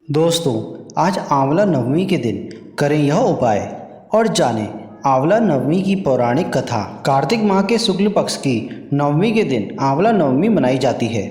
दोस्तों, आज आंवला नवमी के दिन करें यह उपाय और जानें आंवला नवमी की पौराणिक कथा। कार्तिक माह के शुक्ल पक्ष की नवमी के दिन आंवला नवमी मनाई जाती है।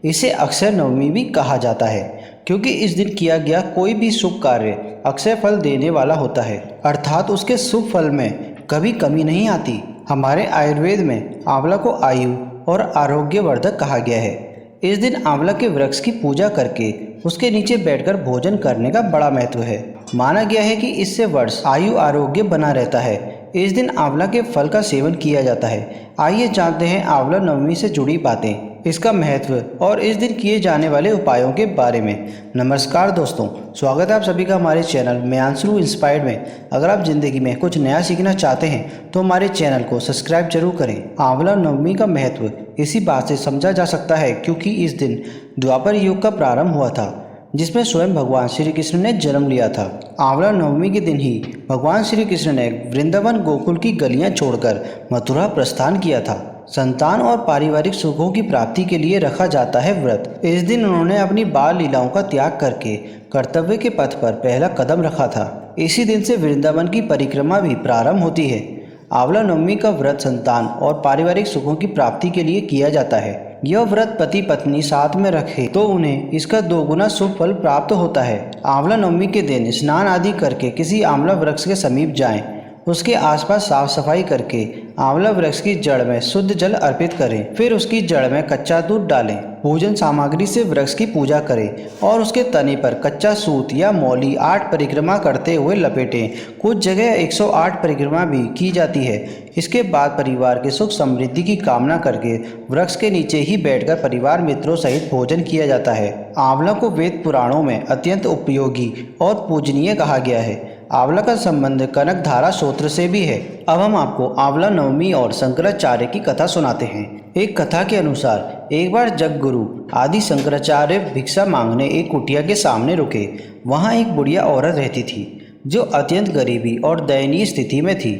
इसे अक्षय नवमी भी कहा जाता है क्योंकि इस दिन किया गया कोई भी शुभ कार्य अक्षय फल देने वाला होता है, अर्थात उसके शुभ फल में कभी कमी नहीं आती। हमारे आयुर्वेद में आंवला को आयु और आरोग्यवर्धक कहा गया है। इस दिन आंवला के वृक्ष की पूजा करके उसके नीचे बैठकर भोजन करने का बड़ा महत्व है। माना गया है कि इससे वर्ष आयु आरोग्य बना रहता है। इस दिन आंवला के फल का सेवन किया जाता है। आइए जानते हैं आंवला नवमी से जुड़ी बातें, इसका महत्व और इस दिन किए जाने वाले उपायों के बारे में। नमस्कार दोस्तों, स्वागत है आप सभी का हमारे चैनल म्यांसरू इंस्पायर्ड में। अगर आप ज़िंदगी में कुछ नया सीखना चाहते हैं तो हमारे चैनल को सब्सक्राइब जरूर करें। आंवला नवमी का महत्व इसी बात से समझा जा सकता है क्योंकि इस दिन द्वापर युग का प्रारंभ हुआ था, जिसमें स्वयं भगवान श्री कृष्ण ने जन्म लिया था। आंवला नवमी के दिन ही भगवान श्री कृष्ण ने वृंदावन गोकुल की गलियां छोड़कर मथुरा प्रस्थान किया था। संतान और पारिवारिक सुखों की प्राप्ति के लिए रखा जाता है व्रत। इस दिन उन्होंने अपनी बाल लीलाओं का त्याग करके कर्तव्य के पथ पर पहला कदम रखा था। इसी दिन से वृंदावन की परिक्रमा भी प्रारंभ होती है। आंवला नवमी का व्रत संतान और पारिवारिक सुखों की प्राप्ति के लिए किया जाता है। यह व्रत पति पत्नी साथ में रखे तो उन्हें इसका दोगुना शुभ फल प्राप्त होता है। आंवला नवमी के दिन स्नान आदि करके किसी आंवला वृक्ष के समीप जाएं, उसके आसपास साफ सफाई करके आंवला वृक्ष की जड़ में शुद्ध जल अर्पित करें, फिर उसकी जड़ में कच्चा दूध डालें। पूजन सामग्री से वृक्ष की पूजा करें और उसके तने पर कच्चा सूत या मौली 8 परिक्रमा करते हुए लपेटें। कुछ जगह 108 परिक्रमा भी की जाती है। इसके बाद परिवार के सुख समृद्धि की कामना करके वृक्ष के नीचे ही बैठकर परिवार मित्रों सहित भोजन किया जाता है। आंवला को वेद पुराणों में अत्यंत उपयोगी और पूजनीय कहा गया है। आंवला का संबंध कनक धारा स्तोत्र से भी है। अब हम आपको आंवला नवमी और शंकराचार्य की कथा सुनाते हैं। एक कथा के अनुसार एक बार जग गुरु आदि शंकराचार्य भिक्षा मांगने एक कुटिया के सामने रुके। वहाँ एक बुढ़िया औरत रहती थी जो अत्यंत गरीबी और दयनीय स्थिति में थी।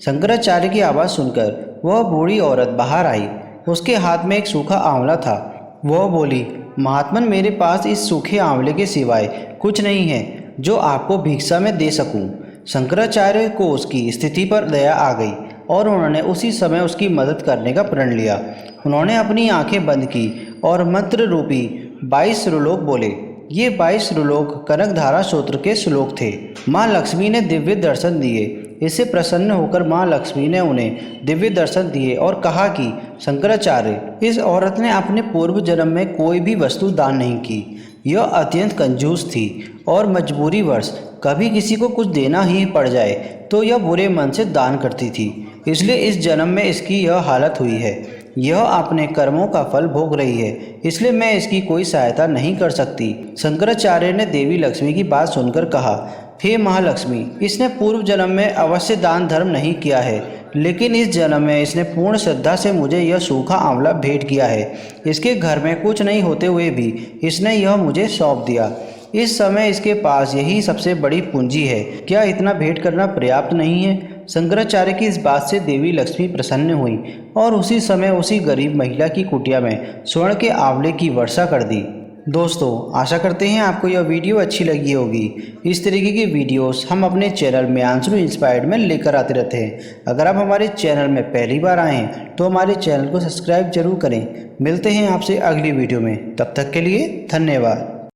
शंकराचार्य की आवाज़ सुनकर वह बूढ़ी औरत बाहर आई। उसके हाथ में एक सूखा आंवला था। वह बोली, महात्मन, मेरे पास इस सूखे आंवले के सिवाय कुछ नहीं है जो आपको भिक्षा में दे सकूं। शंकराचार्य को उसकी स्थिति पर दया आ गई और उन्होंने उसी समय उसकी मदद करने का प्रण लिया। उन्होंने अपनी आंखें बंद की और मंत्र रूपी 22 श्लोक बोले। ये 22 श्लोक कनकधारा स्तोत्र के श्लोक थे। माँ लक्ष्मी ने दिव्य दर्शन दिए। इससे प्रसन्न होकर माँ लक्ष्मी ने उन्हें दिव्य दर्शन दिए और कहा कि शंकराचार्य, इस औरत ने अपने पूर्व जन्म में कोई भी वस्तु दान नहीं की। यह अत्यंत कंजूस थी और मजबूरीवश कभी किसी को कुछ देना ही पड़ जाए तो यह बुरे मन से दान करती थी। इसलिए इस जन्म में इसकी यह हालत हुई है। यह अपने कर्मों का फल भोग रही है, इसलिए मैं इसकी कोई सहायता नहीं कर सकती। शंकराचार्य ने देवी लक्ष्मी की बात सुनकर कहा, हे महालक्ष्मी, इसने पूर्व जन्म में अवश्य दान धर्म नहीं किया है, लेकिन इस जन्म में इसने पूर्ण श्रद्धा से मुझे यह सूखा आंवला भेंट किया है। इसके घर में कुछ नहीं होते हुए भी इसने यह मुझे सौंप दिया। इस समय इसके पास यही सबसे बड़ी पूंजी है। क्या इतना भेंट करना पर्याप्त नहीं है? शंकराचार्य की इस बात से देवी लक्ष्मी प्रसन्न हुई और उसी समय उसी गरीब महिला की कुटिया में स्वर्ण के आंवले की वर्षा कर दी। दोस्तों, आशा करते हैं आपको यह वीडियो अच्छी लगी होगी। इस तरीके की वीडियोस हम अपने चैनल म्यांसरू इंस्पायर्ड में लेकर आते रहते हैं। अगर आप हमारे चैनल में पहली बार आए हैं तो हमारे चैनल को सब्सक्राइब जरूर करें। मिलते हैं आपसे अगली वीडियो में, तब तक के लिए धन्यवाद।